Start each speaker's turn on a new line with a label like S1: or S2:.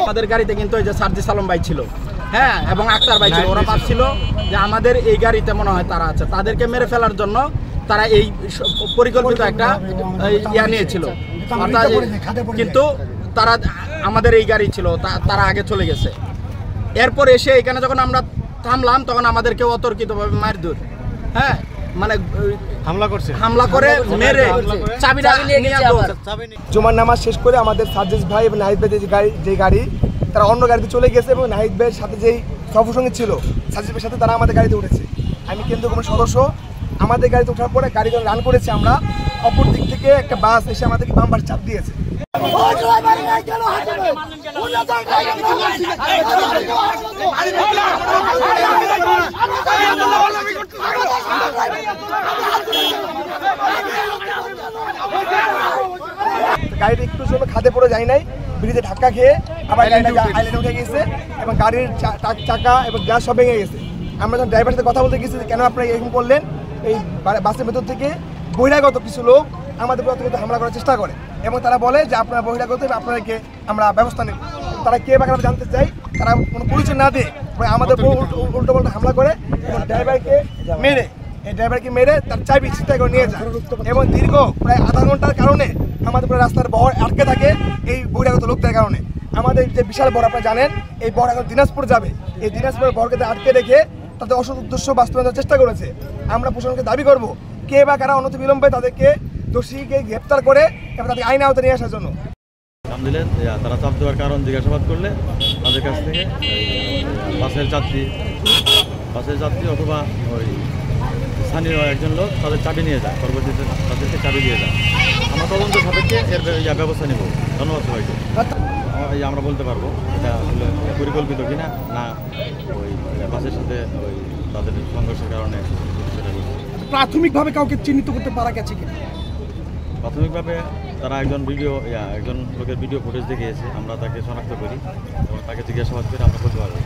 S1: আমাদের গাড়িতে কিন্তু ওই যে সার্জিস আলম ভাই ছিল, হ্যাঁ, এবং আক্তার ভাই ছিল। ওরা ভাবছিল যে আমাদের এই গাড়িতে মনে হয় তারা আছে, তাদেরকে মেরে ফেলার জন্য তারা এই পরিকল্পিত একটা ইয়া নিয়েছিল। কিন্তু তারা আমাদের এই গাড়ি ছিল, তারা আগে চলে গেছে। এরপর এসে এখানে যখন আমরা থামলাম তখন আমাদেরকে অতর্কিতভাবে মারধর, হ্যাঁ, মানে হামলা করে মেরে চাবিটা নিয়ে
S2: জুমার নামাজ শেষ করে আমাদের সার্জিস ভাই এবং নাহিদ ভাই যে গাড়ি তারা অন্য গাড়িতে চলে গেছে এবং নাহিদ ভাইয়ের সাথে যেই সফরসঙ্গী ছিল সার্জিস ভাইয়ের সাথে তারা আমাদের গাড়িতে উঠেছে। আমি কেন্দ্র কমিটির সদস্য, আমাদের গাড়িতে ওঠার পরে গাড়ি রান করেছে, আমরা অপর দিক থেকে একটা বাস এসে আমাদেরকে বাম পাশে চাপ দিয়েছে। গাড়িটা একটু জন্য খাদে পড়ে যায় নাই, ব্রিজে ধাক্কা খেয়ে আবার আইল্যান্ডে উঠে গেছে এবং গাড়ির চাকা এবং গ্লাস সব ভেঙে গেছে। আমরা যখন ড্রাইভারের সাথে কথা বলতে গেছি কেন আপনারা এরকম করলেন, এই বাসের ভেতর থেকে বহিরাগত কিছু লোক আমাদের প্রতিরোধ হামলা করার চেষ্টা করে এবং তারা বলে যে আপনারা বহিরাগত আপনাদেরকে আমরা ব্যবস্থা নেব। তারা কে বা কারা জানতে চাই, তারা কোনো পরিচয় না দিয়ে আমাদের উল্টো পাল্টা হামলা করে এবং ড্রাইভারকে মেরে তার চাবি ছিনতাই করে নিয়ে যায় এবং দীর্ঘ প্রায় আধা ঘন্টার কারণে আমাদের পুরো রাস্তার বহর আটকে থাকে এই বহিরাগত লোকদের কারণে। আমাদের যে বিশাল বহর আপনারা জানেন, এই বহর এখন দিনাজপুর যাবে, এই দিনাজপুরের বহরকে আটকে রেখে তাদের অসৎ উদ্দেশ্য বাস্তবায়নের চেষ্টা করেছে। আমরা প্রশাসনকে দাবি করব কে বা কারা অনতিবিলম্বে তাদেরকে দোষীকে গ্রেপ্তার করে এবং তাদের আইন আওতায় নিয়ে আসার জন্য।
S3: আলহামদুলিল্লাহ তারা চাপ দেওয়ার কারণ জিজ্ঞাসাবাদ করলে তাদের কাছ থেকে বাসের যাত্রী অথবা ওই স্থানীয় একজন লোক তাদের চাবি নিয়ে যায়, পরবর্তীতে তাদেরকে চাবি দিয়ে যায়। আমরা তদন্ত সাপেক্ষে এর ব্যবস্থা নেব। ধন্যবাদ সবাইকে। আমরা বলতে পারবো এটা আসলে পরিকল্পিত কিনা না ওই বাসের সাথে ওই তাদের সংঘর্ষের কারণে সেটা বলছে।
S2: প্রাথমিকভাবে কাউকে চিহ্নিত করতে পারা গেছে কিনা?
S3: প্রাথমিকভাবে তারা একজন লোকের ভিডিও ফুটেজ দেখিয়েছে, আমরা তাকে শনাক্ত করি এবং তাকে জিজ্ঞাসাবাদ করে আমরা বলতে পারবো।